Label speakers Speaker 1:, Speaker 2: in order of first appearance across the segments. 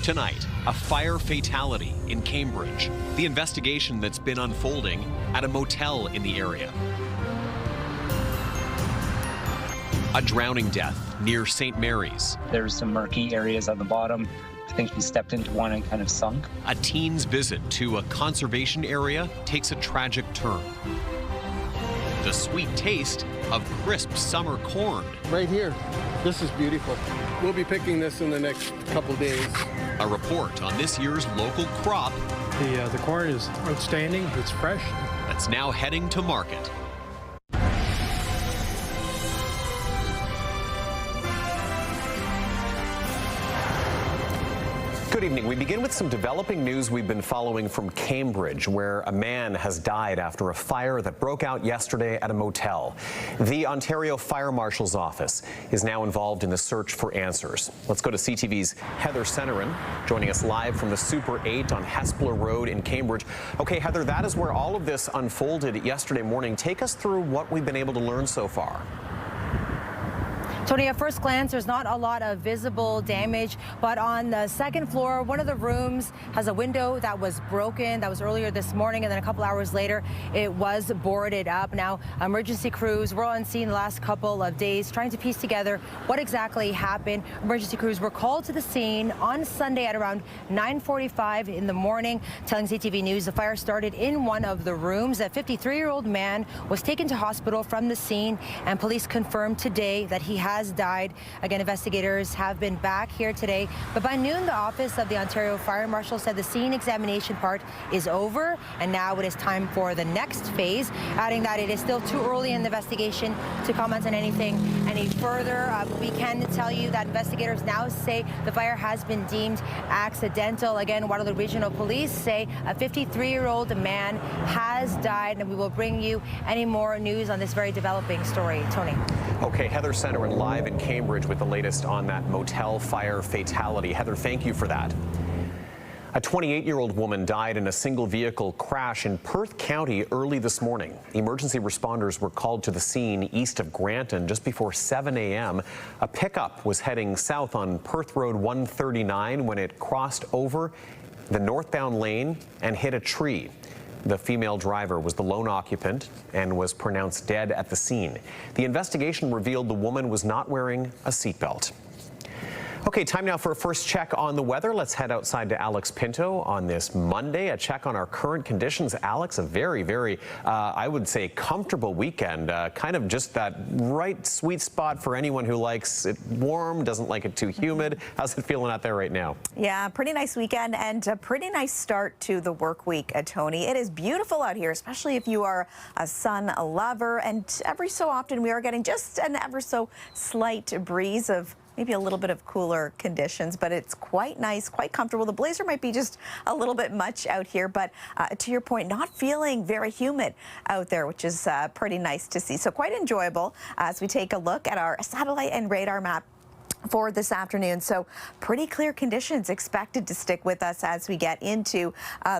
Speaker 1: Tonight, a fire fatality in Cambridge. The investigation that's been unfolding at a motel in the area. A drowning death near St. Mary's.
Speaker 2: There's some murky areas at the bottom. I think he stepped into one and kind of sunk.
Speaker 1: A teen's visit to a conservation area takes a tragic turn. The sweet taste of crisp summer corn.
Speaker 3: Right here. This is beautiful. We'll be picking this in the next couple days.
Speaker 1: A report on this year's local crop.
Speaker 4: The corn is outstanding. It's fresh.
Speaker 1: That's now heading to market. Good evening. We begin with some developing news we've been following from Cambridge, where a man has died after a fire that broke out yesterday at a motel. The Ontario Fire Marshal's office is now involved in the search for answers. Let's go to CTV's Heather Centerin, joining us live from the Super 8 on Hespeler Road in Cambridge. Okay, Heather, that is where all of this unfolded yesterday morning. Take us through what we've been able to learn so far.
Speaker 5: Tony, at first glance, there's not a lot of visible damage, but on the second floor, one of the rooms has a window that was broken. That was earlier this morning, and then a couple hours later, it was boarded up. Now, emergency crews were on scene the last couple of days trying to piece together what exactly happened. Emergency crews were called to the scene on Sunday at around 9:45 in the morning, telling CTV News the fire started in one of the rooms. A 53-year-old man was taken to hospital from the scene, and police confirmed today that he has died. Again, investigators have been back here today, but by noon, the office of the Ontario Fire Marshal said the scene examination part is over, and now it is time for the next phase, adding that it is still too early in the investigation to comment on anything any further. We can tell you that investigators now say the fire has been deemed accidental. Again, Waterloo Regional Police say a 53-year-old man has died, and we will bring you any more news on this very developing story. Tony.
Speaker 1: Okay, Heather Centerin live in Cambridge with the latest on that motel fire fatality. Heather, thank you for that. A 28-year-old woman died in a single vehicle crash in Perth County early this morning. Emergency responders were called to the scene east of Granton just before 7 a.m. A pickup was heading south on Perth Road 139 when it crossed over the northbound lane and hit a tree. The female driver was the lone occupant and was pronounced dead at the scene. The investigation revealed the woman was not wearing a seatbelt. Okay, time now for a first check on the weather. Let's head outside to Alex Pinto on this Monday. A check on our current conditions. Alex, a very, I would say, comfortable weekend. Kind of just that right sweet spot for anyone who likes it warm, doesn't like it too humid. How's it feeling out there right now?
Speaker 6: Yeah, pretty nice weekend and a pretty nice start to the work week, Tony. It is beautiful out here, especially if you are a sun lover. And every so often we are getting just an ever so slight breeze of maybe a little bit of cooler conditions, but it's quite nice, quite comfortable. The blazer might be just a little bit much out here, but to your point, not feeling very humid out there, which is pretty nice to see. So quite enjoyable as we take a look at our satellite and radar map for this afternoon. So pretty clear conditions expected to stick with us as we get into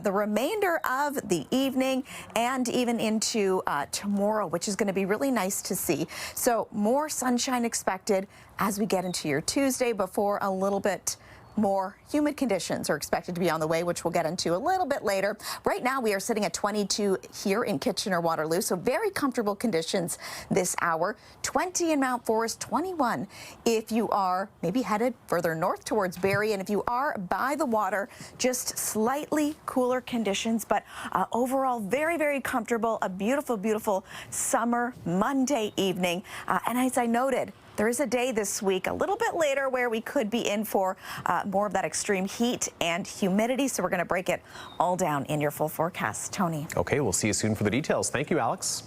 Speaker 6: the remainder of the evening and even into tomorrow, which is going to be really nice to see. So more sunshine expected as we get into your Tuesday before a little bit more humid conditions are expected to be on the way, which we'll get into a little bit later. Right now, we are sitting at 22 here in Kitchener-Waterloo, so very comfortable conditions this hour. 20 in Mount Forest, 21 if you are maybe headed further north towards Barrie, and if you are by the water, just slightly cooler conditions, but overall very comfortable. A beautiful summer Monday evening. And as I noted, there is a day this week, a little bit later, where we could be in for more of that extreme heat and humidity. So we're going to break it all down in your full forecast. Tony.
Speaker 1: Okay, we'll see you soon for the details. Thank you, Alex.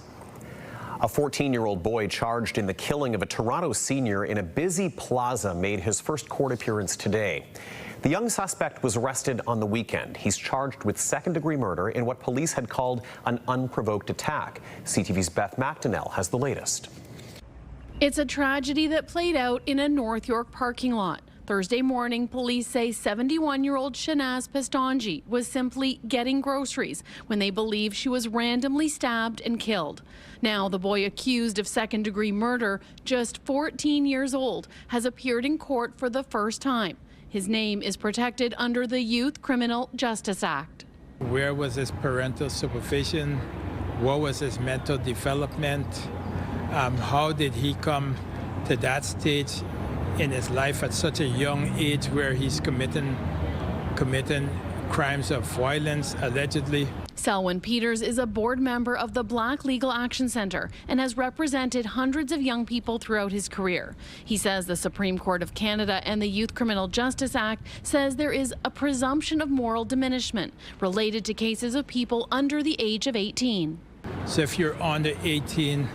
Speaker 1: A 14-year-old boy charged in the killing of a Toronto senior in a busy plaza made his first court appearance today. The young suspect was arrested on the weekend. He's charged with second-degree murder in what police had called an unprovoked attack. CTV's Beth McDonnell has the latest.
Speaker 7: It's a tragedy that played out in a North York parking lot. Thursday morning, police say 71-year-old Shanaz Pastanji was simply getting groceries when they believe she was randomly stabbed and killed. Now, the boy accused of second-degree murder, just 14 years old, has appeared in court for the first time. His name is protected under the Youth Criminal Justice Act.
Speaker 4: Where was his parental supervision? What was his mental development? How did he come to that stage in his life at such a young age where he's committing crimes of violence, allegedly?
Speaker 7: Selwyn Peters is a board member of the Black Legal Action Center and has represented hundreds of young people throughout his career. He says the Supreme Court of Canada and the Youth Criminal Justice Act says there is a presumption of moral diminishment related to cases of people under the age of 18.
Speaker 4: So if you're under 18,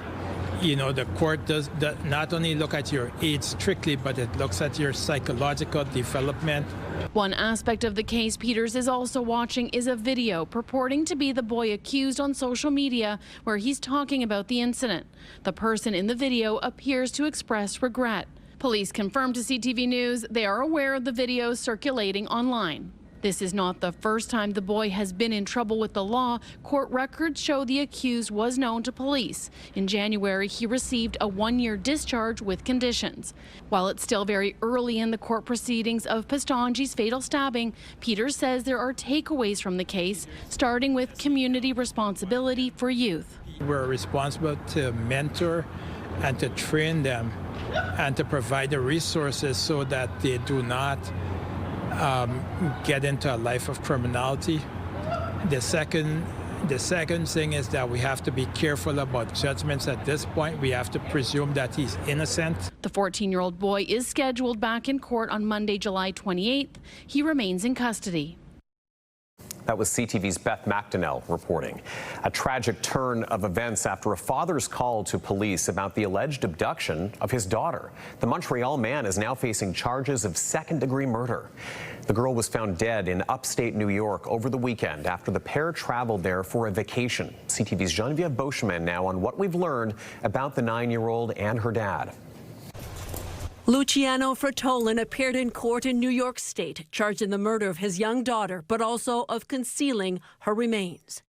Speaker 4: you know, the court does not only look at your age strictly, but it looks at your psychological development.
Speaker 7: One aspect of the case Peters is also watching is a video purporting to be the boy accused on social media where he's talking about the incident. The person in the video appears to express regret. Police confirmed to CTV News they are aware of the videos circulating online. This is not the first time the boy has been in trouble with the law. Court records show the accused was known to police. In January, he received a 1-year discharge with conditions. While it's still very early in the court proceedings of Pistonji's fatal stabbing, Peters says there are takeaways from the case, starting with community responsibility for youth.
Speaker 4: We're responsible to mentor and to train them and to provide the resources so that they do not get into a life of criminality. The second thing is that we have to be careful about judgments. At this point, we have to presume that he's innocent.
Speaker 7: The 14-year-old boy is scheduled back in court on Monday, July 28th. He remains in custody.
Speaker 1: That was CTV's Beth McDonnell reporting. A tragic turn of events after a father's call to police about the alleged abduction of his daughter. The Montreal man is now facing charges of second-degree murder. The girl was found dead in upstate New York over the weekend after the pair traveled there for a vacation. CTV's Genevieve Beauchemin now on what we've learned about the 9-year-old and her dad.
Speaker 8: Luciano Fratolin appeared in court in New York State, charged in the murder of his young daughter, but also of concealing her remains.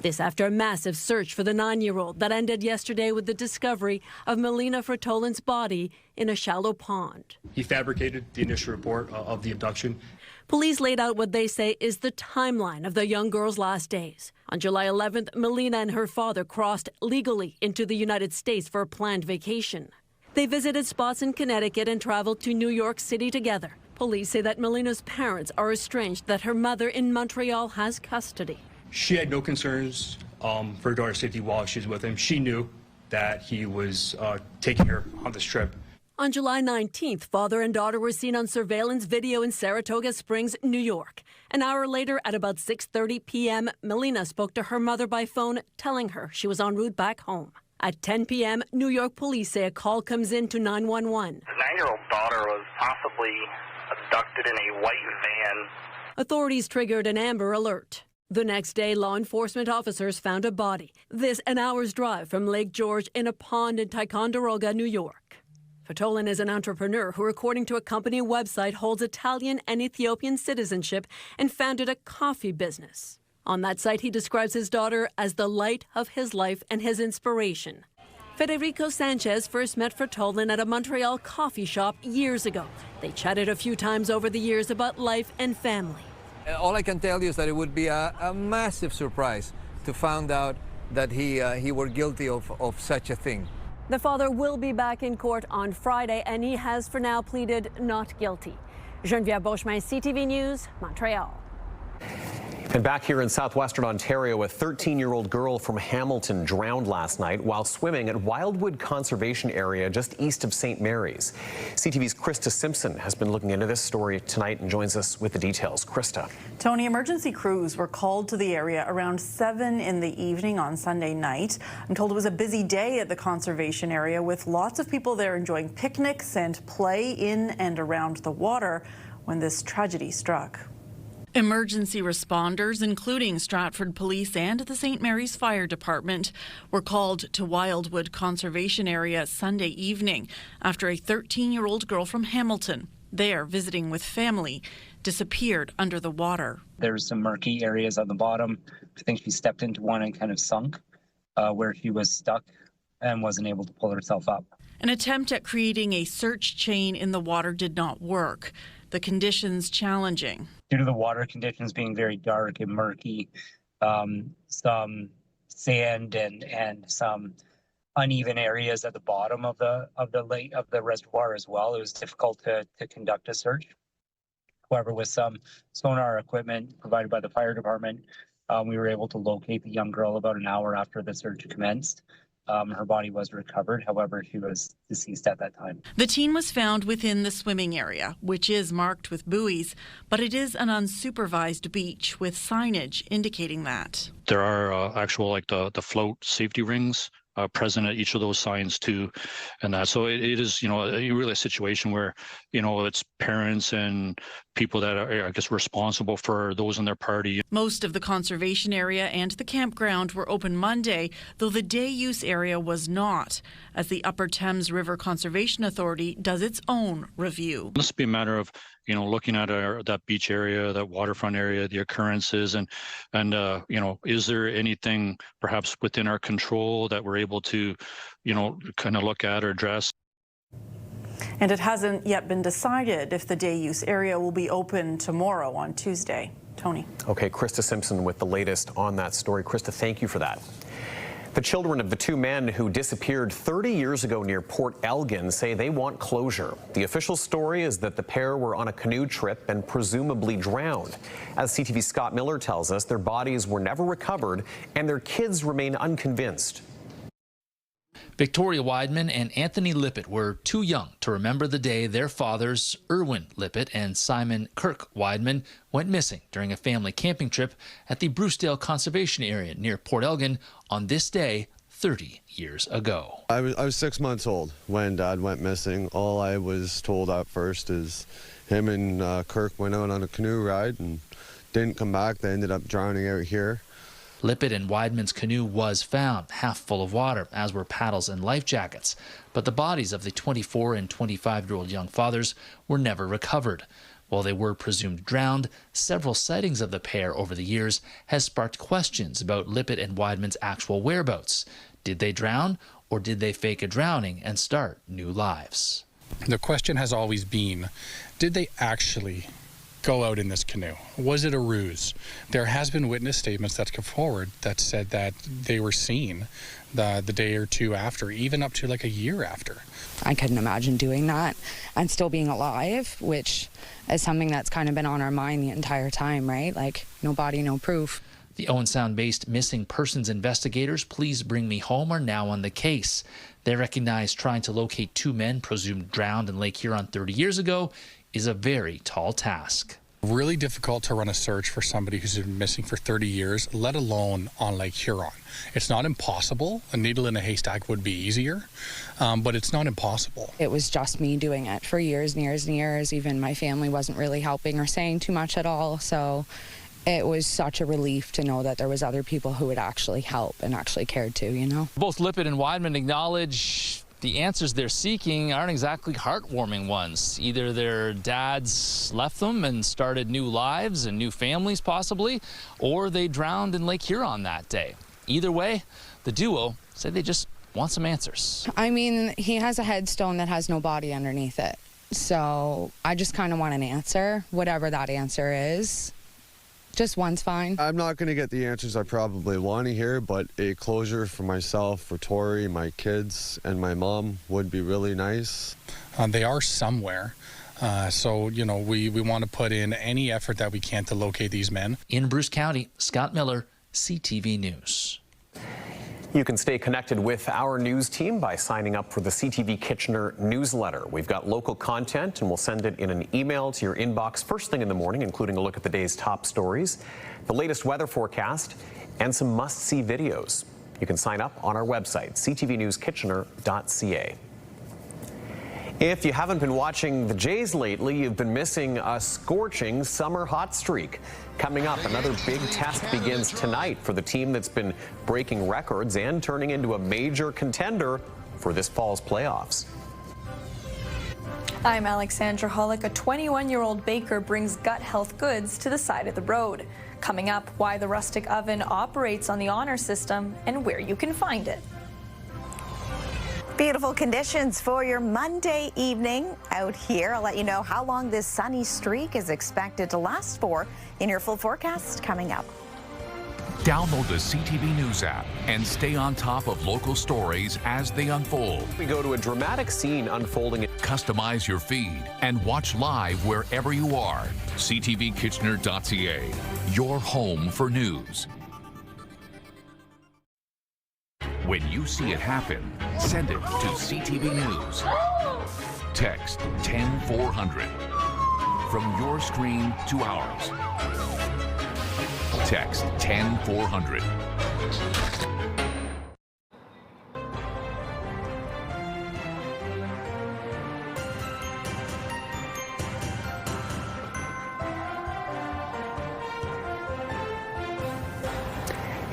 Speaker 8: This after a massive search for the 9-year-old that ended yesterday with the discovery of Melina Fratolin's body in a shallow pond.
Speaker 9: He fabricated the initial report of the abduction.
Speaker 8: Police laid out what they say is the timeline of the young girl's last days. On July 11th, Melina and her father crossed legally into the United States for a planned vacation. They visited spots in Connecticut and traveled to New York City together. Police say that Melina's parents are estranged, that her mother in Montreal has custody.
Speaker 9: She had no concerns for her daughter's safety while she was with him. She knew that he was taking her on this trip.
Speaker 8: On July 19th, father and daughter were seen on surveillance video in Saratoga Springs, New York. An hour later, at about 6:30 p.m., Melina spoke to her mother by phone, telling her she was en route back home. At 10 p.m., New York police say a call comes in to 911.
Speaker 10: The 9-year-old daughter was possibly abducted in a white van.
Speaker 8: Authorities triggered an Amber Alert. The next day, law enforcement officers found a body. This an hour's drive from Lake George in a pond in Ticonderoga, New York. Fratolin is an entrepreneur who, according to a company website, holds Italian and Ethiopian citizenship and founded a coffee business. On that site, he describes his daughter as the light of his life and his inspiration. Federico Sanchez first met Fratolin at a Montreal coffee shop years ago. They chatted a few times over the years about life and family.
Speaker 11: All I can tell you is that it would be a massive surprise to find out that he were guilty of such a thing.
Speaker 8: The father will be back in court on Friday, and he has for now pleaded not guilty. Genevieve Beauchemin, CTV News, Montreal.
Speaker 1: And back here in southwestern Ontario, a 13-year-old girl from Hamilton drowned last night while swimming at Wildwood Conservation Area just east of St. Mary's. CTV's Krista Simpson has been looking into this story tonight and joins us with the details. Krista.
Speaker 12: Tony, emergency crews were called to the area around 7 in the evening on Sunday night. I'm told it was a busy day at the conservation area with lots of people there enjoying picnics and play in and around the water when this tragedy struck.
Speaker 13: Emergency responders, including Stratford Police and the St. Mary's Fire Department, were called to Wildwood Conservation Area Sunday evening after a 13-year-old girl from Hamilton, there visiting with family, disappeared under the water.
Speaker 2: There's some murky areas on the bottom. I think she stepped into one and kind of sunk where she was stuck and wasn't able to pull herself up.
Speaker 13: An attempt at creating a search chain in the water did not work. the conditions challenging.
Speaker 2: Due to the water conditions being very dark and murky, some sand and some uneven areas at the bottom of the reservoir as well, it was difficult to conduct a search. However, with some sonar equipment provided by the fire department, we were able to locate the young girl about an hour after the search commenced. Her body was recovered. However, she was deceased at that time.
Speaker 13: The teen was found within the swimming area, which is marked with buoys, but it is an unsupervised beach with signage indicating that.
Speaker 14: There are actual, like the float safety rings present at each of those signs too, and that. So it is, really a situation where, it's parents and people that are, I guess, responsible for those in their party.
Speaker 13: Most of the conservation area and the campground were open Monday, though the day use area was not, as the Upper Thames River Conservation Authority does its own review.
Speaker 14: This would be a matter of, looking at that beach area, that waterfront area, the occurrences, and is there anything perhaps within our control that we're able to, kind of look at or address?
Speaker 12: And it hasn't yet been decided if the day use area will be open tomorrow on Tuesday. Tony.
Speaker 1: Okay, Krista Simpson with the latest on that story. Krista, thank you for that. The children of the two men who disappeared 30 years ago near Port Elgin say they want closure. The official story is that the pair were on a canoe trip and presumably drowned. As CTV's Scott Miller tells us, their bodies were never recovered and their kids remain unconvinced.
Speaker 15: Victoria Weidman and Anthony Lippett were too young to remember the day their fathers, Erwin Lippett and Simon Kirk Weidman, went missing during a family camping trip at the Brucedale Conservation Area near Port Elgin on this day 30 years ago.
Speaker 16: I was 6 months old when Dad went missing. All I was told at first is him and Kirk went out on a canoe ride and didn't come back. They ended up drowning out here.
Speaker 15: Lippett and Weidman's canoe was found, half full of water, as were paddles and life jackets. But the bodies of the 24 and 25-year-old young fathers were never recovered. While they were presumed drowned, several sightings of the pair over the years has sparked questions about Lippett and Weidman's actual whereabouts. Did they drown, or did they fake a drowning and start new lives?
Speaker 17: The question has always been, did they actually go out in this canoe? Was it a ruse? There has been witness statements that come forward that said that they were seen the day or two after, even up to like a year after.
Speaker 18: I couldn't imagine doing that and still being alive, which is something that's kind of been on our mind the entire time, right? Like, no body, no proof.
Speaker 15: The Owen Sound-based missing persons investigators Please Bring Me Home are now on the case. They recognize trying to locate two men presumed drowned in Lake Huron 30 years ago is a very tall task.
Speaker 17: Really difficult to run a search for somebody who's been missing for 30 years, let alone on Lake Huron. It's not impossible. A needle in a haystack would be easier, but it's not impossible.
Speaker 18: It was just me doing it for years and years and years. Even my family wasn't really helping or saying too much at all. So it was such a relief to know that there was other people who would actually help and actually cared too,
Speaker 15: Both Lippett and Weidman acknowledge the answers they're seeking aren't exactly heartwarming ones. Either their dads left them and started new lives and new families possibly, or they drowned in Lake Huron that day. Either way, the duo say they just want some answers.
Speaker 18: I mean, he has a headstone that has no body underneath it. So I just kind of want an answer, whatever that answer is. Just one's fine.
Speaker 16: I'm not going to get the answers I probably want to hear, but a closure for myself, for Tori, my kids, and my mom would be really nice.
Speaker 17: They are somewhere. So, we want to put in any effort that we can to locate these men.
Speaker 15: In Bruce County, Scott Miller, CTV News.
Speaker 1: You can stay connected with our news team by signing up for the CTV Kitchener newsletter. We've got local content and we'll send it in an email to your inbox first thing in the morning, including a look at the day's top stories, the latest weather forecast, and some must-see videos. You can sign up on our website, ctvnewskitchener.ca. If you haven't been watching the Jays lately, you've been missing a scorching summer hot streak. Coming up, another big test begins tonight for the team that's been breaking records and turning into a major contender for this fall's playoffs.
Speaker 19: I'm Alexandra Hollick. A 21-year-old baker brings gut health goods to the side of the road. Coming up, why the rustic oven operates on the honor system and where you can find it.
Speaker 6: Beautiful conditions for your Monday evening out here. I'll let you know how long this sunny streak is expected to last for in your full forecast coming up.
Speaker 20: Download the CTV News app and stay on top of local stories as they unfold.
Speaker 1: We go to a dramatic scene unfolding.
Speaker 20: Customize your feed and watch live wherever you are. CTVKitchener.ca, your home for news. When you see it happen, send it to CTV News. Text 10400. From your screen to ours. Text 10400.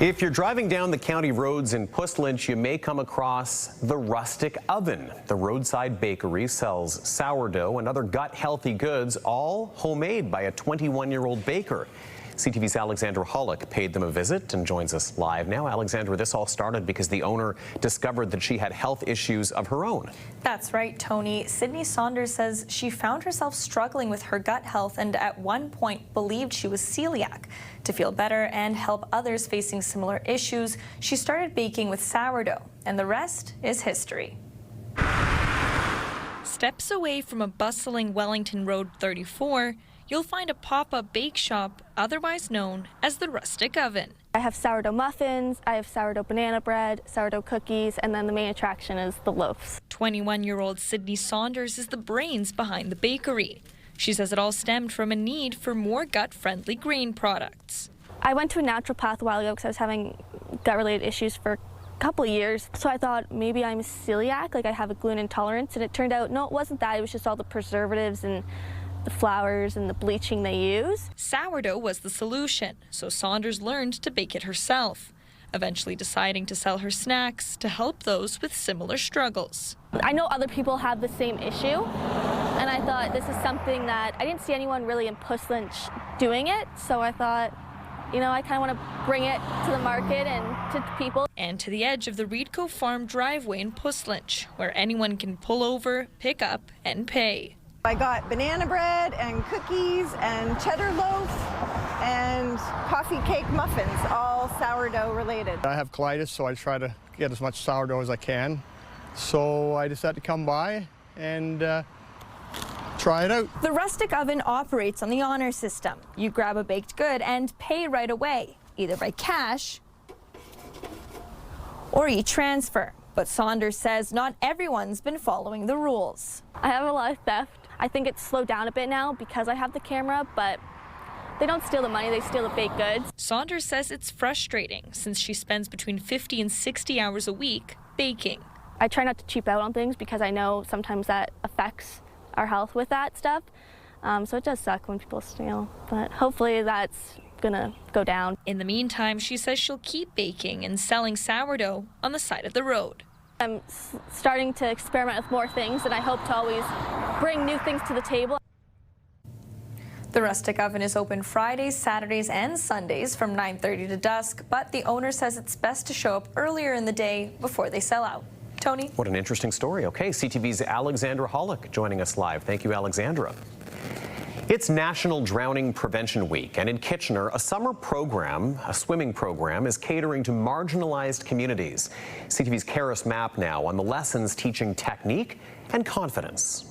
Speaker 1: If you're driving down the county roads in Puslinch, you may come across the Rustic Oven. The Roadside bakery sells sourdough and other gut-healthy goods, all homemade by a 21-year-old baker. CTV's Alexandra Hollick paid them a visit and joins us live now. Alexandra, this all started because the owner discovered that she had health issues of her own.
Speaker 19: That's right, Tony. Sydney Saunders says she found herself struggling with her gut health and at one point believed she was celiac. To feel better and help others facing similar issues, she started baking with sourdough, and the rest is history. Steps away from a bustling Wellington Road 34, you'll find a pop-up bake shop, otherwise known as the Rustic Oven.
Speaker 21: I have sourdough muffins, I have sourdough banana bread, sourdough cookies, and then the main attraction is the loaves.
Speaker 19: 21-year-old Sydney Saunders is the brains behind the bakery. She says it all stemmed from a need for more gut-friendly grain products.
Speaker 21: I went to a naturopath a while ago because I was having gut-related issues for a couple of years. So I thought maybe I'm celiac, like I have a gluten intolerance, and it turned out, no, it wasn't that. It was just all the preservatives and the flours and the bleaching they use.
Speaker 19: Sourdough was the solution, so Saunders learned to bake it herself, eventually deciding to sell her snacks to help those with similar struggles.
Speaker 21: I know other people have the same issue, and I thought this is something that I didn't see anyone really in Puslinch doing it, so I thought, you know, I kind of want to bring it to the market and to people.
Speaker 19: And to the edge of the Reedco Farm driveway in Puslinch, where anyone can pull over, pick up, and pay.
Speaker 22: I got banana bread and cookies and cheddar loaf and coffee cake muffins, all sourdough related.
Speaker 3: I have colitis, so I try to get as much sourdough as I can. So I decided to come by and try it out.
Speaker 19: The Rustic Oven operates on the honor system. You grab a baked good and pay right away, either by cash or e-transfer. But Saunders says not everyone's been following the rules.
Speaker 21: I have a lot of theft. I think it's slowed down a bit now because I have the camera, but they don't steal the money, they steal the baked goods.
Speaker 19: Saunders says it's frustrating since she spends between 50 and 60 hours a week baking.
Speaker 21: I try not to cheap out on things because I know sometimes that affects our health with that stuff. So it does suck when people steal, but hopefully that's gonna go down.
Speaker 19: In the meantime, she says she'll keep baking and selling sourdough on the side of the road.
Speaker 21: I'm starting to experiment with more things, and I hope to always bring new things to the table.
Speaker 19: The Rustic Oven is open Fridays, Saturdays, and Sundays from 9:30 to dusk, but the owner says it's best to show up earlier in the day before they sell out. Tony?
Speaker 1: What an interesting story. Okay, CTV's Alexandra Hollick joining us live. Thank you, Alexandra. It's National Drowning Prevention Week, and in Kitchener, a summer program, a swimming program, is catering to marginalized communities. CTV's Karis Mapp now on the lessons teaching technique and confidence.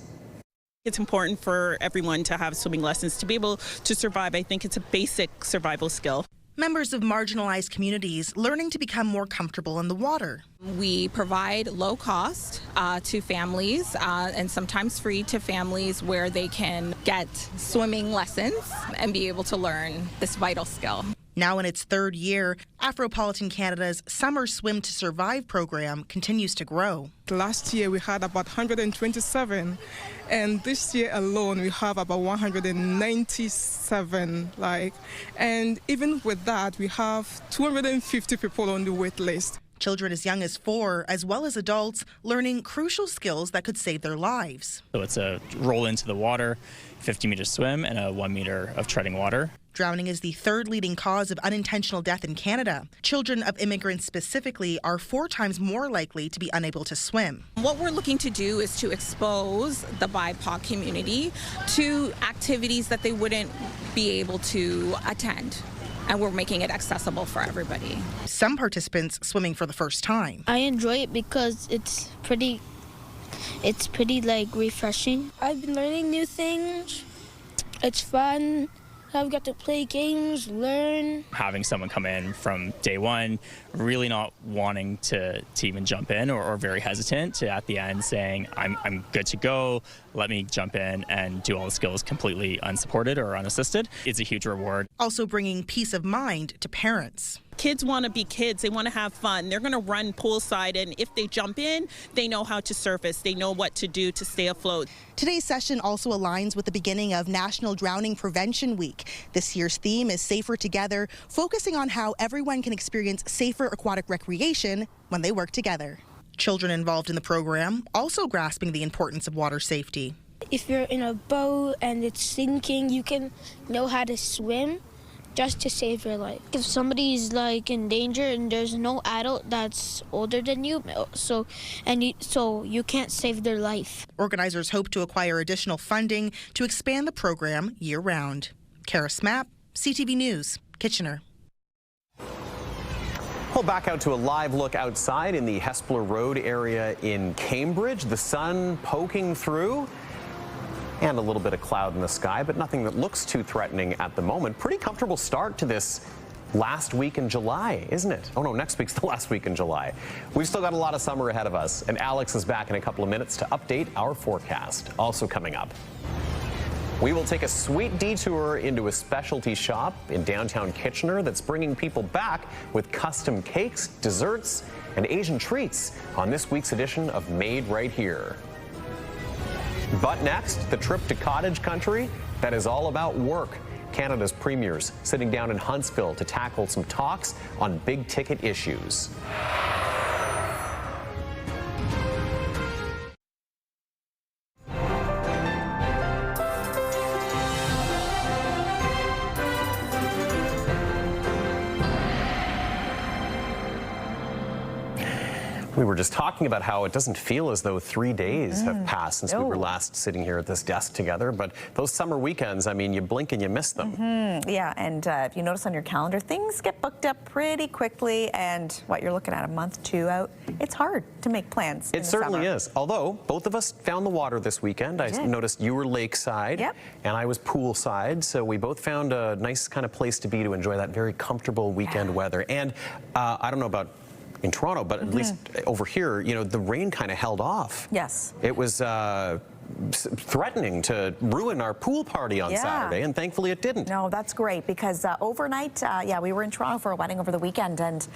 Speaker 23: It's important for everyone to have swimming lessons to be able to survive. I think it's a basic survival skill.
Speaker 24: Members of marginalized communities learning to become more comfortable in the water.
Speaker 25: We provide low cost to families and sometimes free to families where they can get swimming lessons and be able to learn this vital skill.
Speaker 24: Now in its third year, Afropolitan Canada's Summer Swim to Survive program continues to grow.
Speaker 26: Last year we had about 127, and this year alone we have about 197. And even with that, we have 250 people on the wait list.
Speaker 24: Children as young as 4, as well as adults, learning crucial skills that could save their lives.
Speaker 27: So it's a roll into the water, 50-meter swim, and a 1 meter of treading water.
Speaker 24: Drowning is the third leading cause of unintentional death in Canada. Children of immigrants specifically are 4 times more likely to be unable to swim.
Speaker 25: What we're looking to do is to expose the BIPOC community to activities that they wouldn't be able to attend. And we're making it accessible for everybody.
Speaker 24: Some participants swimming for the first time.
Speaker 4: I enjoy it because it's pretty like refreshing. I've been learning new things. It's fun. I've got to play games, learn.
Speaker 5: Having someone come in from day one, really not wanting to even jump in or very hesitant, to at the end saying, I'm good to go, let me jump in and do all the skills completely unsupported or unassisted. It's a huge reward.
Speaker 24: Also bringing peace of mind to parents.
Speaker 23: Kids want to be kids. They want to have fun. They're going to run poolside, and if they jump in, they know how to surface. They know what to do to stay afloat.
Speaker 24: Today's session also aligns with the beginning of National Drowning Prevention Week. This year's theme is Safer Together, focusing on how everyone can experience safer aquatic recreation when they work together. Children involved in the program also grasping the importance of water safety.
Speaker 4: If you're in a boat and it's sinking, you can know how to swim just to save your life. If somebody's like in danger and there's no adult that's older than you, so you can't save their life.
Speaker 24: Organizers hope to acquire additional funding to expand the program year-round. Kara Smap, CTV News, Kitchener.
Speaker 1: Well, back out to a live look outside in the Hespeler Road area in Cambridge. The sun poking through. And a little bit of cloud in the sky, but nothing that looks too threatening at the moment. Pretty comfortable start to this last week in July, isn't it? Oh no, next week's the last week in July. We've still got a lot of summer ahead of us, and Alex is back in a couple of minutes to update our forecast. Also coming up, we will take a sweet detour into a specialty shop in downtown Kitchener that's bringing people back with custom cakes, desserts, and Asian treats on this week's edition of Made Right Here. But next, the trip to cottage country that is all about work. Canada's premiers sitting down in Huntsville to tackle some talks on big ticket issues. We were just talking about how it doesn't feel as though 3 days have passed since we were last sitting here at this desk together. But those summer weekends, I mean, you blink and you miss them.
Speaker 6: Yeah, and if you notice on your calendar, things get booked up pretty quickly. And what you're looking at, a month, 2 out, it's hard to make plans.
Speaker 1: It certainly is. Although both of us found the water this weekend. I noticed you were lakeside and I was poolside. So we both found a nice kind of place to be to enjoy that very comfortable weekend weather. And I don't know about in Toronto, but at least over here, you know, the rain kind of held off.
Speaker 6: Yes.
Speaker 1: It was threatening to ruin our pool party on Saturday, and thankfully it didn't.
Speaker 6: No, that's great because overnight, we were in Toronto for a wedding over the weekend, and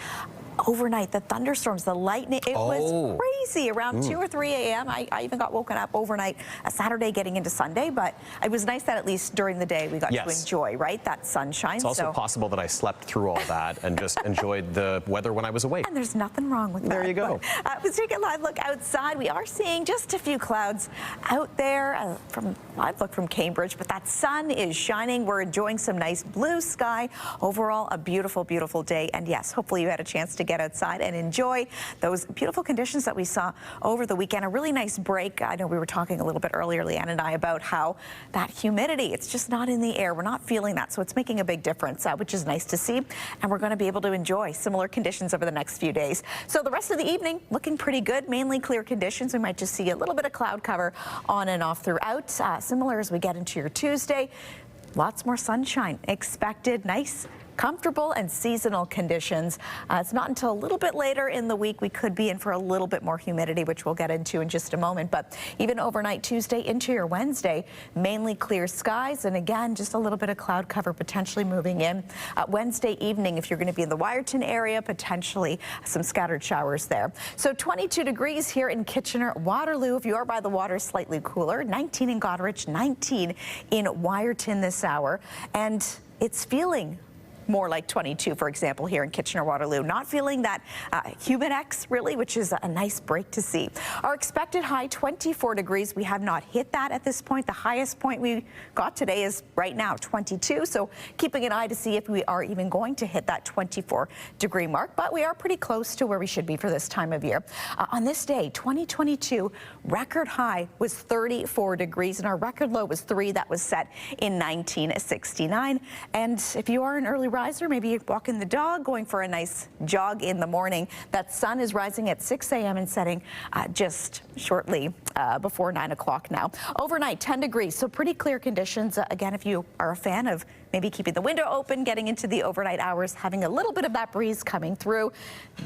Speaker 6: overnight, the thunderstorms, the lightning, it was crazy. Around 2 or 3 a.m., I even got woken up overnight, a Saturday getting into Sunday, but it was nice that at least during the day we got to enjoy, right, that sunshine.
Speaker 1: It's also possible that I slept through all that and just enjoyed the weather when I was awake.
Speaker 6: And there's nothing wrong with that.
Speaker 1: There you go.
Speaker 6: Let's take a live look outside. We are seeing just a few clouds out there from live look from Cambridge, but that sun is shining. We're enjoying some nice blue sky. Overall, a beautiful, beautiful day. And yes, hopefully you had a chance to get outside and enjoy those beautiful conditions that we saw over the weekend. A really nice break. I know we were talking a little bit earlier, Leanne and I, about how that humidity, it's just not in the air. We're not feeling that, so it's making a big difference, which is nice to see. And we're going to be able to enjoy similar conditions over the next few days. So the rest of the evening looking pretty good, mainly clear conditions. We might just see a little bit of cloud cover on and off throughout. Similar as we get into your Tuesday. Lots more sunshine expected. Nice, comfortable and seasonal conditions. It's not until a little bit later in the week we could be in for a little bit more humidity, which we'll get into in just a moment. But even overnight Tuesday into your Wednesday, mainly clear skies. And again, just a little bit of cloud cover potentially moving in. Wednesday evening, if you're going to be in the Wyerton area, potentially some scattered showers there. So 22 degrees here in Kitchener. Waterloo, if you are by the water, slightly cooler. 19 in Goderich, 19 in Wyerton this hour. And it's feeling more like 22, for example, here in Kitchener-Waterloo. Not feeling that humid X, really, which is a nice break to see. Our expected high, 24 degrees. We have not hit that at this point. The highest point we got today is right now 22, so keeping an eye to see if we are even going to hit that 24-degree mark, but we are pretty close to where we should be for this time of year. On this day, 2022, record high was 34 degrees, and our record low was 3. That was set in 1969. And if you are an early riser, maybe walking the dog, going for a nice jog in the morning, that sun is rising at 6 a.m. and setting just shortly before 9 o'clock now. Overnight, 10 degrees, so pretty clear conditions. Again, if you are a fan of maybe keeping the window open, getting into the overnight hours, having a little bit of that breeze coming through,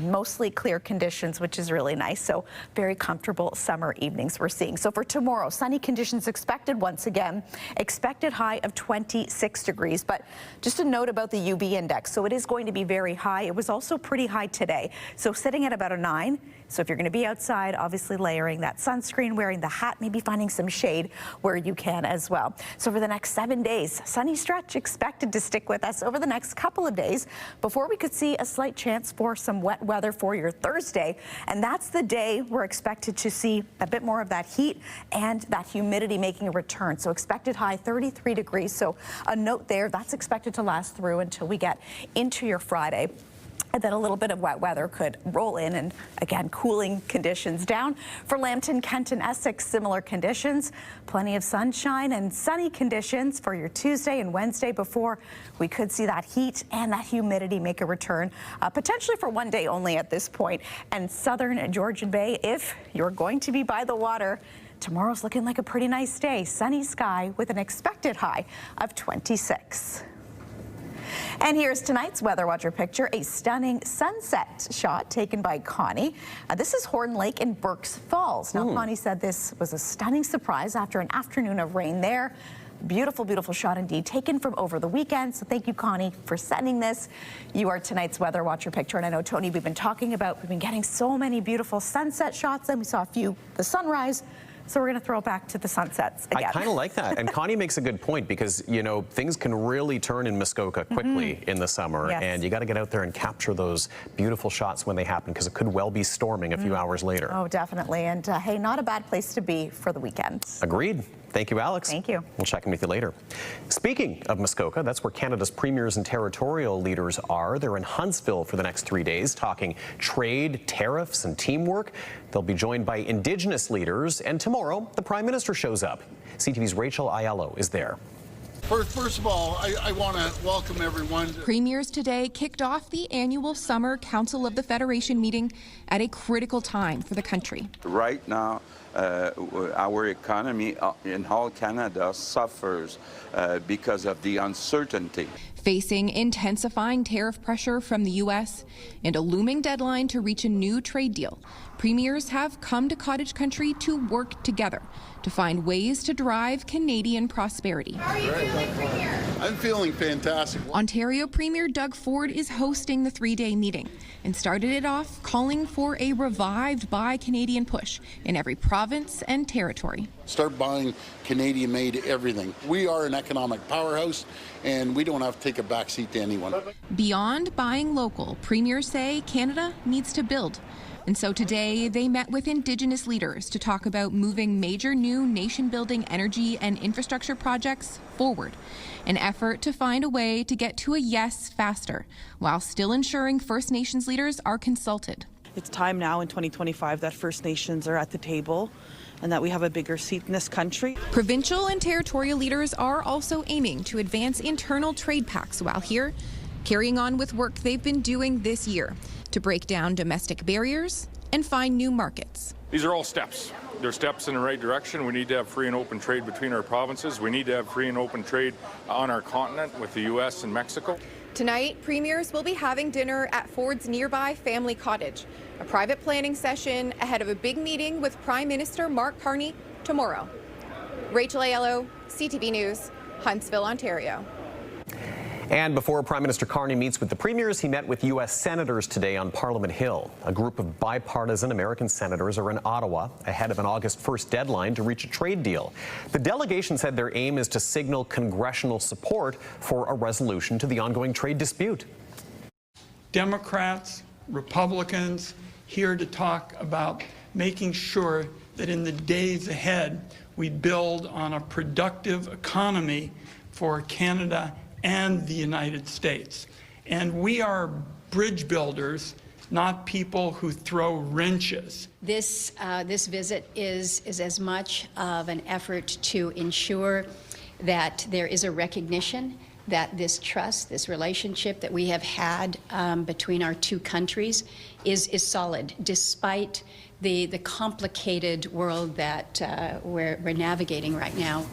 Speaker 6: mostly clear conditions, which is really nice. So very comfortable summer evenings we're seeing. So for tomorrow, sunny conditions expected once again, expected high of 26 degrees. But just a note about the UV index. So it is going to be very high. It was also pretty high today. So sitting at about a 9. So if you're going to be outside, obviously layering that sunscreen, wearing the hat, maybe finding some shade where you can as well. So for the next 7 days, sunny stretch expected to stick with us over the next couple of days before we could see a slight chance for some wet weather for your Thursday. And that's the day we're expected to see a bit more of that heat and that humidity making a return. So expected high 33 degrees. So a note there, that's expected to last through until we get into your Friday. And then a little bit of wet weather could roll in, and again, cooling conditions down. For Lambton, Kent, and Essex, similar conditions. Plenty of sunshine and sunny conditions for your Tuesday and Wednesday before we could see that heat and that humidity make a return, potentially for one day only at this point. And southern Georgian Bay, if you're going to be by the water, tomorrow's looking like a pretty nice day. Sunny sky with an expected high of 26. And here's tonight's Weather Watcher picture, a stunning sunset shot taken by Connie. This is Horn Lake in Berks Falls. Now, Connie said this was a stunning surprise after an afternoon of rain there. Beautiful, beautiful shot indeed, taken from over the weekend. So thank you, Connie, for sending this. You are tonight's Weather Watcher picture. And I know, Tony, we've been getting so many beautiful sunset shots. And we saw a few, the sunrise. So we're going to throw it back to the sunsets again.
Speaker 1: I kind of like that. And Connie makes a good point because, you know, things can really turn in Muskoka quickly in the summer.
Speaker 6: Yes.
Speaker 1: And you got to get out there and capture those beautiful shots when they happen because it could well be storming a few hours later.
Speaker 6: Oh, definitely. And hey, not a bad place to be for the weekend.
Speaker 1: Agreed. Thank you, Alex.
Speaker 6: Thank you.
Speaker 1: We'll check in with you later. Speaking of Muskoka, that's where Canada's premiers and territorial leaders are. They're in Huntsville for the next 3 days talking trade, tariffs, and teamwork. They'll be joined by Indigenous leaders, and tomorrow the Prime Minister shows up. CTV's Rachel Aiello is there.
Speaker 2: First of all, I want to welcome everyone.
Speaker 7: Premiers today kicked off the annual Summer Council of the Federation meeting at a critical time for the country.
Speaker 8: Right now, our economy in all Canada suffers because of the uncertainty.
Speaker 7: Facing intensifying tariff pressure from the U.S. and a looming deadline to reach a new trade deal, premiers have come to cottage country to work together to find ways to drive Canadian prosperity.
Speaker 2: How are you feeling, Premier? I'm feeling fantastic.
Speaker 7: Ontario Premier Doug Ford is hosting the 3-day meeting and started it off calling for a revived Buy Canadian push in every province and territory.
Speaker 2: Start buying Canadian-made everything. We are an economic powerhouse, and we don't have to take a backseat to anyone.
Speaker 7: Beyond buying local, premiers say Canada needs to build. And so today they met with Indigenous leaders to talk about moving major new nation-building energy and infrastructure projects forward, an effort to find a way to get to a yes faster, while still ensuring First Nations leaders are consulted.
Speaker 9: It's time now in 2025 that First Nations are at the table and that we have a bigger seat in this country.
Speaker 7: Provincial and territorial leaders are also aiming to advance internal trade pacts while here, carrying on with work they've been doing this year to break down domestic barriers and find new markets.
Speaker 10: These are all steps. They're steps in the right direction. We need to have free and open trade between our provinces. We need to have free and open trade on our continent with the U.S. and Mexico.
Speaker 7: Tonight, premiers will be having dinner at Ford's nearby family cottage, a private planning session ahead of a big meeting with Prime Minister Mark Carney tomorrow. Rachel Aiello, CTV News, Huntsville, Ontario.
Speaker 1: And before Prime Minister Carney meets with the premiers, he met with U.S. senators today on Parliament Hill. A group of bipartisan American senators are in Ottawa ahead of an August 1st deadline to reach a trade deal. The delegation said their aim is to signal congressional support for a resolution to the ongoing trade dispute.
Speaker 11: Democrats, Republicans, here to talk about making sure that in the days ahead we build on a productive economy for Canada and the United States. And we are bridge builders, not people who throw wrenches.
Speaker 12: This visit is as much of an effort to ensure that there is a recognition that this trust, this relationship that we have had between our two countries is solid, despite the complicated world that we're navigating right now.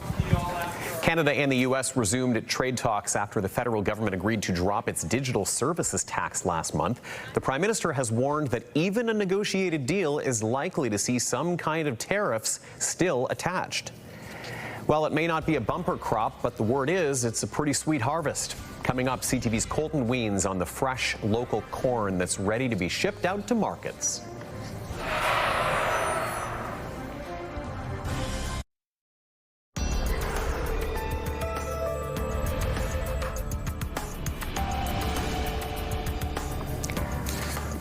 Speaker 1: Canada and the U.S. resumed trade talks after the federal government agreed to drop its digital services tax last month. The Prime Minister has warned that even a negotiated deal is likely to see some kind of tariffs still attached. Well, it may not be a bumper crop, but the word is it's a pretty sweet harvest. Coming up, CTV's Colton Weens on the fresh local corn that's ready to be shipped out to markets.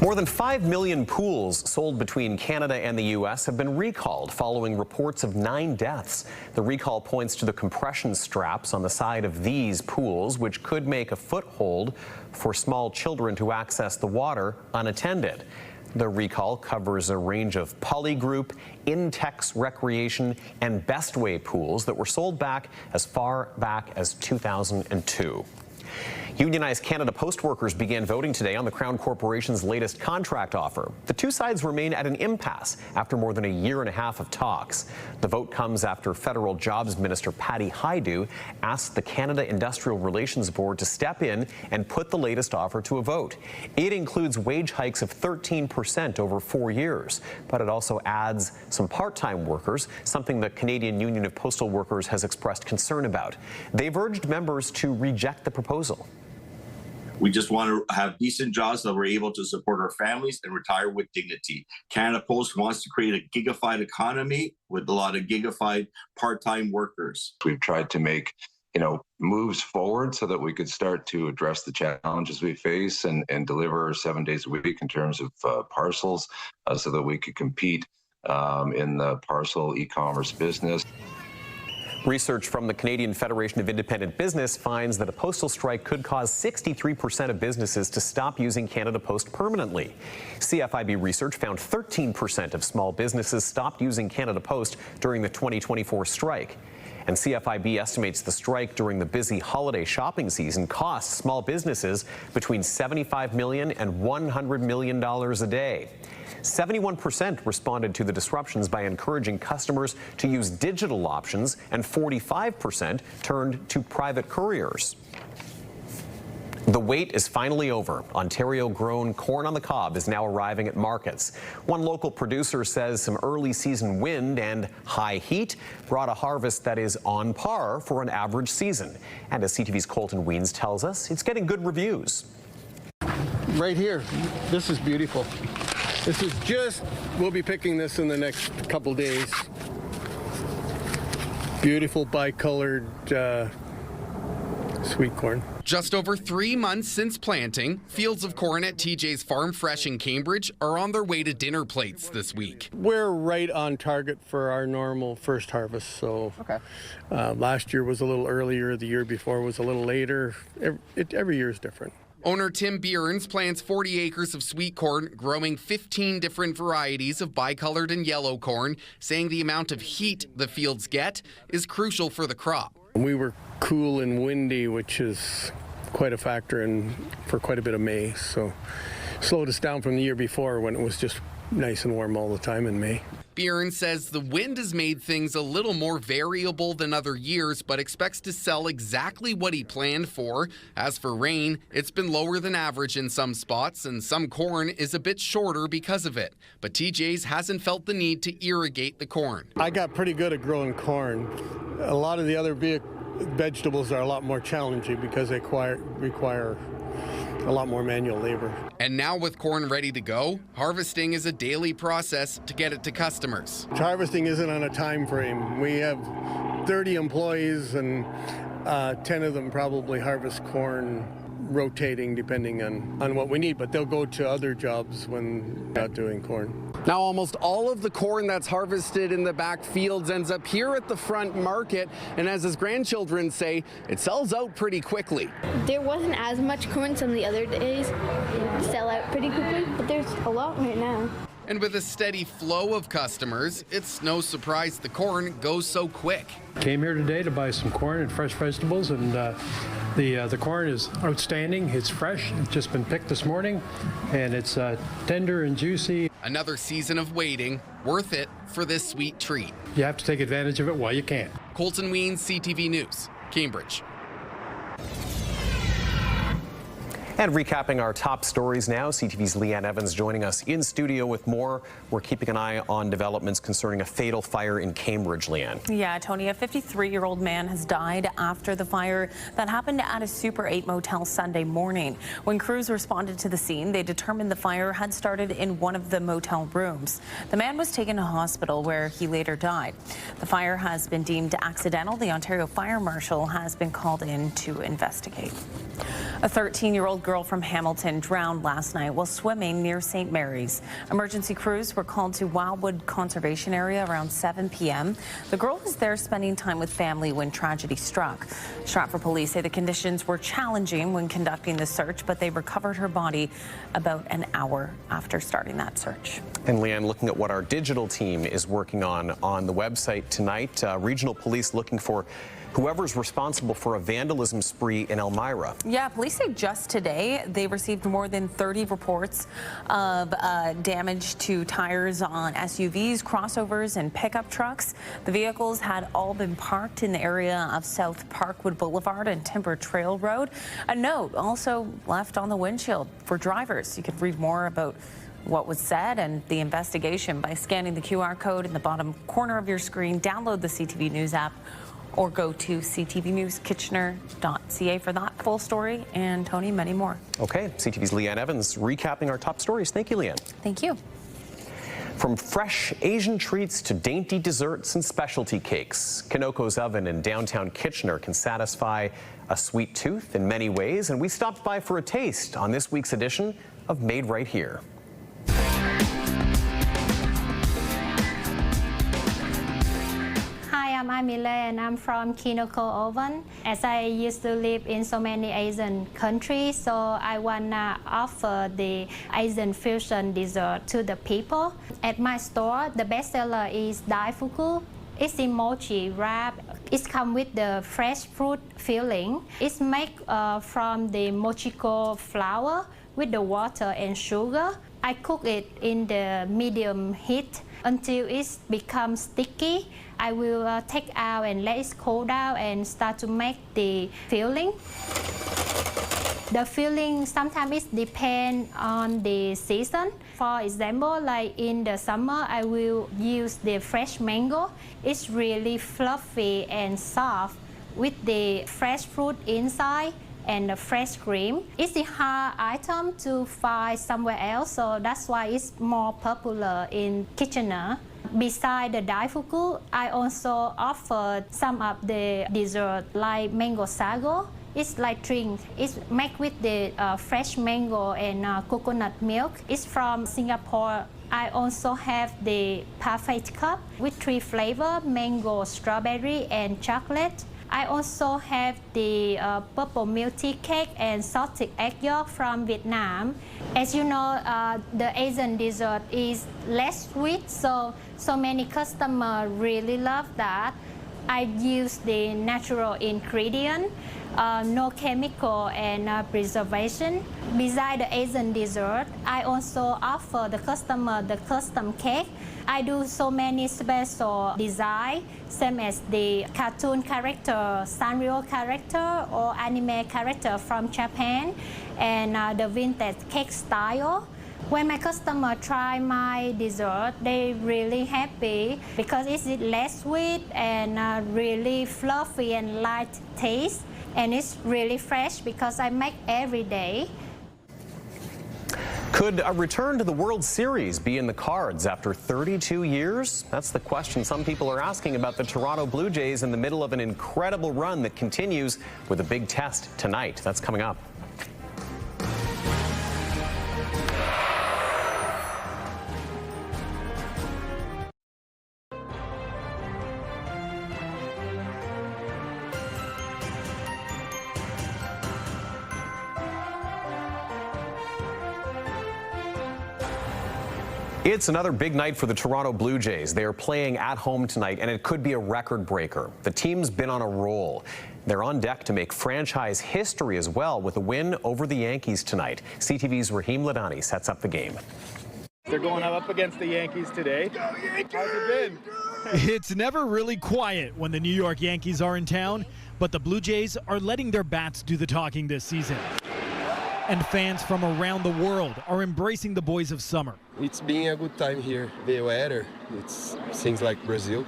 Speaker 1: More than 5 million pools sold between Canada and the U.S. have been recalled following reports of 9 deaths. The recall points to the compression straps on the side of these pools, which could make a foothold for small children to access the water unattended. The recall covers a range of Polygroup, Intex Recreation, and Bestway pools that were sold back as far back as 2002. Unionized Canada Post workers began voting today on the Crown Corporation's latest contract offer. The two sides remain at an impasse after more than a year and a half of talks. The vote comes after Federal Jobs Minister Patty Hajdu asked the Canada Industrial Relations Board to step in and put the latest offer to a vote. It includes wage hikes of 13% over 4 years, but it also adds some part-time workers, something the Canadian Union of Postal Workers has expressed concern about. They've urged members to reject the proposal.
Speaker 13: We just want to have decent jobs that we're able to support our families and retire with dignity. Canada Post wants to create a gigafied economy with a lot of gigafied part-time workers.
Speaker 14: We've tried to make, moves forward so that we could start to address the challenges we face and deliver 7 days a week in terms of parcels so that we could compete in the parcel e-commerce business.
Speaker 1: Research from the Canadian Federation of Independent Business finds that a postal strike could cause 63% of businesses to stop using Canada Post permanently. CFIB research found 13% of small businesses stopped using Canada Post during the 2024 strike. And CFIB estimates the strike during the busy holiday shopping season costs small businesses between $75 million and $100 million a day. 71% responded to the disruptions by encouraging customers to use digital options, and 45% turned to private couriers. The wait is finally over. Ontario-grown corn on the cob is now arriving at markets. One local producer says some early season wind and high heat brought a harvest that is on par for an average season. And as CTV's Colton Weens tells us, it's getting good reviews.
Speaker 3: Right here, this is beautiful. This is we'll be picking this in the next couple days. Beautiful bicolored sweet corn.
Speaker 16: Just over 3 months since planting, fields of corn at TJ's Farm Fresh in Cambridge are on their way to dinner plates this week.
Speaker 3: We're right on target for our normal first harvest. So last year was a little earlier, the year before was a little later. Every year is different.
Speaker 16: Owner Tim Bierns plants 40 acres of sweet corn, growing 15 different varieties of bicolored and yellow corn, saying the amount of heat the fields get is crucial for the crop.
Speaker 3: We were cool and windy, which is quite a factor for quite a bit of May, so slowed us down from the year before when it was just nice and warm all the time in May.
Speaker 16: Bierns says the wind has made things a little more variable than other years, but expects to sell exactly what he planned for. As for rain, it's been lower than average in some spots, and some corn is a bit shorter because of it. But TJ's hasn't felt the need to irrigate the corn.
Speaker 3: I got pretty good at growing corn. A lot of the other vegetables are a lot more challenging because they require a lot more manual labor.
Speaker 16: And now with corn ready to go, harvesting is a daily process to get it to customers.
Speaker 3: Harvesting isn't on a time frame. We have 30 employees and 10 of them probably harvest corn, rotating depending on what we need, but they'll go to other jobs when not doing corn.
Speaker 16: Now almost all of the corn that's harvested in the back fields ends up here at the front market, and as his grandchildren say, it sells out pretty quickly.
Speaker 15: There wasn't as much corn some of the other days. It sell out pretty quickly, but there's a lot right now.
Speaker 16: And with a steady flow of customers, it's no surprise the corn goes so quick.
Speaker 17: Came here today to buy some corn and fresh vegetables, and the corn is outstanding. It's fresh. It's just been picked this morning, and it's tender and juicy.
Speaker 16: Another season of waiting, worth it for this sweet treat.
Speaker 17: You have to take advantage of it while you can.
Speaker 16: Colton Weens, CTV News, Cambridge.
Speaker 1: And recapping our top stories now, CTV's Leanne Evans joining us in studio with more. We're keeping an eye on developments concerning a fatal fire in Cambridge, Leanne.
Speaker 18: Yeah, Tony, a 53-year-old man has died after the fire that happened at a Super 8 motel Sunday morning. When crews responded to the scene, they determined the fire had started in one of the motel rooms. The man was taken to hospital where he later died. The fire has been deemed accidental. The Ontario Fire Marshal has been called in to investigate. A 13-year-old girl from Hamilton drowned last night while swimming near St. Mary's. Emergency crews were called to Wildwood Conservation Area around 7 p.m. The girl was there spending time with family when tragedy struck. Stratford police say the conditions were challenging when conducting the search, but they recovered her body about an hour after starting that search.
Speaker 1: And Leanne, looking at what our digital team is working on the website tonight, regional police looking for whoever's responsible for a vandalism spree in Elmira.
Speaker 18: Yeah, police say just today they received more than 30 reports of damage to tires on SUVs, crossovers, and pickup trucks. The vehicles had all been parked in the area of South Parkwood Boulevard and Timber Trail Road. A note also left on the windshield for drivers. You could read more about what was said and the investigation by scanning the QR code in the bottom corner of your screen. Download the CTV News app or go to ctvnewskitchener.ca for that full story. And Tony, many more.
Speaker 1: Okay, CTV's Leanne Evans recapping our top stories. Thank you, Leanne.
Speaker 18: Thank you.
Speaker 1: From fresh Asian treats to dainty desserts and specialty cakes, Kinoko's Oven in downtown Kitchener can satisfy a sweet tooth in many ways. And we stopped by for a taste on this week's edition of Made Right Here.
Speaker 20: I'm Mile and I'm from Kinoko Oven. As I used to live in so many Asian countries, so I wanna offer the Asian fusion dessert to the people. At my store, the best seller is daifuku. It's a mochi wrap. It comes with the fresh fruit filling. It's made from the mochiko flour with the water and sugar. I cook it in the medium heat until it becomes sticky. I will take out and let it cool down and start to make the filling. The filling sometimes it depends on the season. For example, like in the summer, I will use the fresh mango. It's really fluffy and soft with the fresh fruit inside and the fresh cream. It's a hard item to find somewhere else, so that's why it's more popular in Kitchener. Besides the daifuku, I also offer some of the dessert like mango sago. It's like drink. It's made with the fresh mango and coconut milk. It's from Singapore. I also have the parfait cup with 3 flavors, mango, strawberry, and chocolate. I also have the purple milk tea cake and salted egg yolk from Vietnam. As you know, the Asian dessert is less sweet, so many customers really love that. I use the natural ingredient, no chemical and preservation. Besides the Asian dessert, I also offer the customer the custom cake. I do so many special design, same as the cartoon character, Sanrio character, or anime character from Japan, and the vintage cake style. When my customer try my dessert, they really happy because it's less sweet and really fluffy and light taste. And it's really fresh because I make every day.
Speaker 1: Could a return to the World Series be in the cards after 32 years? That's the question some people are asking about the Toronto Blue Jays in the middle of an incredible run that continues with a big test tonight. That's coming up. It's another big night for the Toronto Blue Jays. They are playing at home tonight, and it could be a record breaker. The team's been on a roll. They're on deck to make franchise history as well with a win over the Yankees tonight. CTV's Raheem Ladani sets up the game.
Speaker 5: They're going up against the Yankees today. How's it been?
Speaker 19: It's never really quiet when the New York Yankees are in town, but the Blue Jays are letting their bats do the talking this season. And fans from around the world are embracing the boys of summer.
Speaker 21: It's been a good time here. The weather, it seems like Brazil.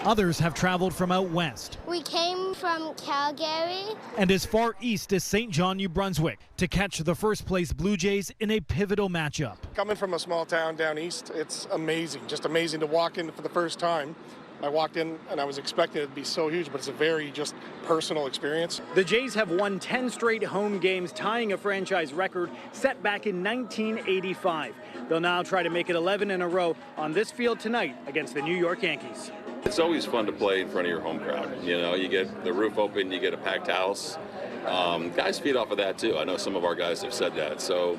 Speaker 19: Others have traveled from out west.
Speaker 15: We came from Calgary.
Speaker 19: And as far east as St. John, New Brunswick, to catch the first place Blue Jays in a pivotal matchup.
Speaker 22: Coming from a small town down east, it's amazing, just amazing to walk in for the first time. I walked in and I was expecting it to be so huge, but it's a very just personal experience.
Speaker 5: The Jays have won 10 straight home games, tying a franchise record set back in 1985. They'll now try to make it 11 in a row on this field tonight against the New York Yankees.
Speaker 25: It's always fun to play in front of your home crowd. You know, you get the roof open, you get a packed house. Guys feed off of that too. I know some of our guys have said that. So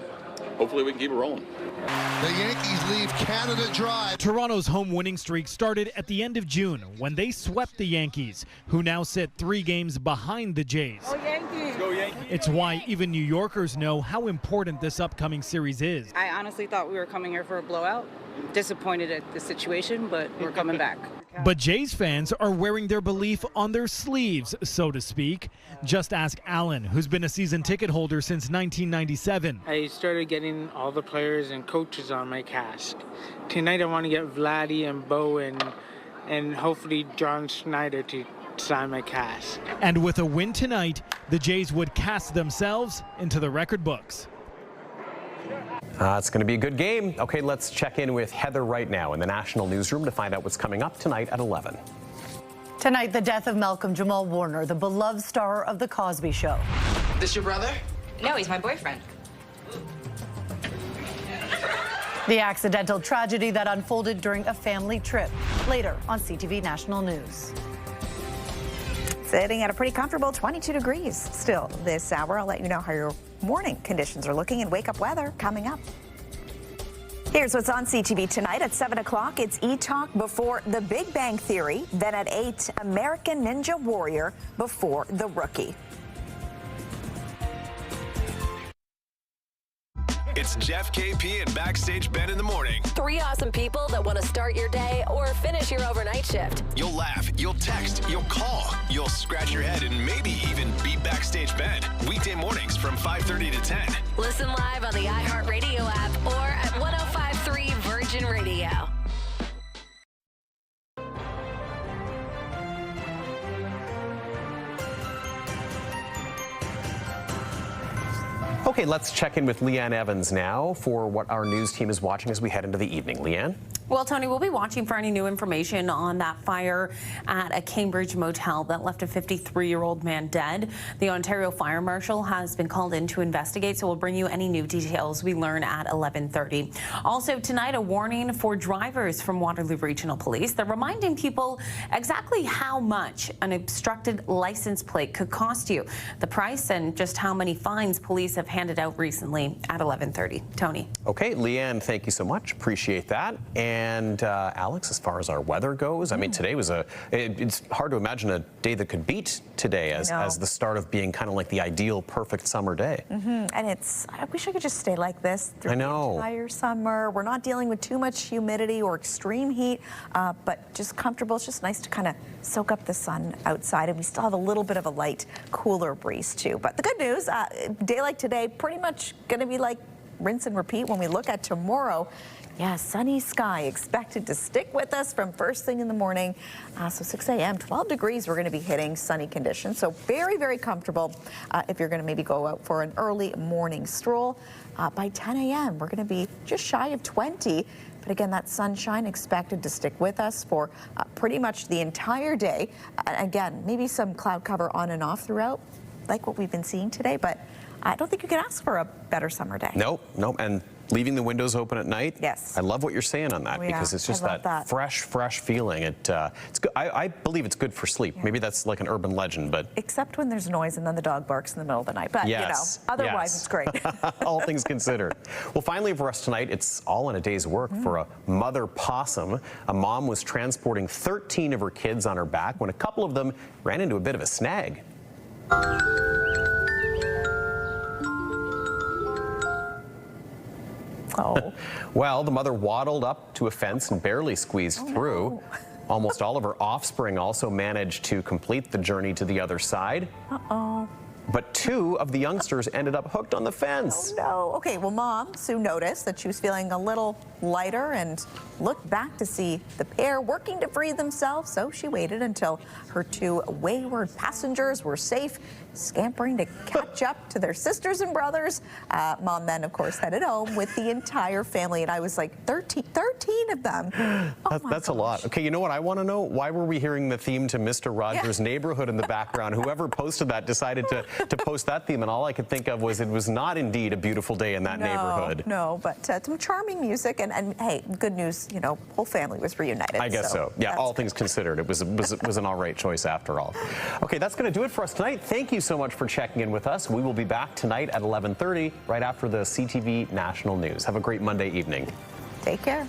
Speaker 25: hopefully we can keep it rolling.
Speaker 26: The Yankees leave Canada dry.
Speaker 19: Toronto's home winning streak started at the end of June when they swept the Yankees, who now sit 3 games behind the Jays.
Speaker 5: Go Yankees! Go Yankees!
Speaker 19: It's why even New Yorkers know how important this upcoming series is.
Speaker 27: I honestly thought we were coming here for a blowout. Disappointed at the situation, but we're coming back.
Speaker 19: But Jays fans are wearing their belief on their sleeves, so to speak. Just ask Alan, who's been a season ticket holder since 1997.
Speaker 28: I started getting all the players and coaches on my cast. Tonight I want to get Vladdy and Bo and hopefully John Schneider to sign my cast.
Speaker 19: And with a win tonight, the Jays would cast themselves into the record books.
Speaker 1: It's going to be a good game. Okay, let's check in with Heather right now in the national newsroom to find out what's coming up tonight at 11.
Speaker 29: Tonight, the death of Malcolm Jamal Warner, the beloved star of The Cosby Show.
Speaker 30: This your brother?
Speaker 31: No, he's my boyfriend.
Speaker 29: The accidental tragedy that unfolded during a family trip. Later on CTV National News.
Speaker 6: Sitting at a pretty comfortable 22 degrees still this hour. I'll let you know how your morning conditions are looking and wake-up weather coming up. Here's what's on CTV tonight at 7 o'clock. It's E-Talk before The Big Bang Theory. Then at 8, American Ninja Warrior before The Rookie.
Speaker 32: It's Jeff, KP, and Backstage Ben in the morning.
Speaker 33: 3 awesome people that want to start your day or finish your overnight shift.
Speaker 32: You'll laugh, you'll text, you'll call, you'll scratch your head, and maybe even beat Backstage Ben. Weekday mornings from 5:30 to 10.
Speaker 33: Listen live on the iHeartRadio app or at 105.3 Virgin Radio.
Speaker 1: Okay, let's check in with Leanne Evans now for what our news team is watching as we head into the evening. Leanne?
Speaker 18: Well, Tony, we'll be watching for any new information on that fire at a Cambridge motel that left a 53-year-old man dead. The Ontario Fire Marshal has been called in to investigate, so we'll bring you any new details we learn at 11:30. Also tonight, a warning for drivers from Waterloo Regional Police. They're reminding people exactly how much an obstructed license plate could cost you, the price, and just how many fines police have handed out recently at 11:30. Tony.
Speaker 1: Okay, Leanne, thank you so much. Appreciate that. And Alex, as far as our weather goes, I mean, today was it's hard to imagine a day that could beat today as the start of being kind of like the ideal, perfect summer day.
Speaker 6: And I wish I could just stay like this through the entire summer. We're not dealing with too much humidity or extreme heat, but just comfortable. It's just nice to kind of soak up the sun outside, and we still have a little bit of a light, cooler breeze too. But the good news, day like today, pretty much going to be like rinse and repeat when we look at tomorrow. Yeah, sunny sky expected to stick with us from first thing in the morning. So 6 a.m., 12 degrees, we're going to be hitting sunny conditions. So very, very comfortable if you're going to maybe go out for an early morning stroll. By 10 a.m., we're going to be just shy of 20. But again, that sunshine expected to stick with us for pretty much the entire day. Again, maybe some cloud cover on and off throughout, like what we've been seeing today. But I don't think you could ask for a better summer day.
Speaker 1: Nope. And leaving the windows open at night.
Speaker 6: Yes.
Speaker 1: I love what you're saying on that because it's just that fresh feeling. It's good. I believe it's good for sleep. Yeah. Maybe that's like an urban legend, but
Speaker 6: except when there's noise and then the dog barks in the middle of the night. But
Speaker 1: yes,
Speaker 6: you know, otherwise it's great.
Speaker 1: All things considered. Well, finally for us tonight, it's all in a day's work for a mother possum. A mom was transporting 13 of her kids on her back when a couple of them ran into a bit of a snag.
Speaker 6: Oh.
Speaker 1: Well, the mother waddled up to a fence and barely squeezed through.
Speaker 6: No.
Speaker 1: Almost all of her offspring also managed to complete the journey to the other side.
Speaker 6: Uh-oh.
Speaker 1: But 2 of the youngsters ended up hooked on the fence.
Speaker 6: Oh, no. Okay, well, Mom soon noticed that she was feeling a little lighter and looked back to see the pair working to free themselves. So she waited until her 2 wayward passengers were safe, scampering to catch up to their sisters and brothers. Mom then, of course, headed home with the entire family. And I was like, 13 of them.
Speaker 1: That's a lot. Okay, you know what I want to know? Why were we hearing the theme to Mr. Rogers' Neighborhood in the background? Whoever posted that decided to post that theme, and all I could think of was it was not indeed a beautiful day in that neighborhood.
Speaker 6: No, but some charming music, and hey, good news, you know, whole family was reunited.
Speaker 1: I guess so. Yeah, all things considered, it was an all right choice after all. Okay, that's going to do it for us tonight. Thank you so much for checking in with us. We will be back tonight at 11:30, right after the CTV National News. Have a great Monday evening.
Speaker 6: Take care.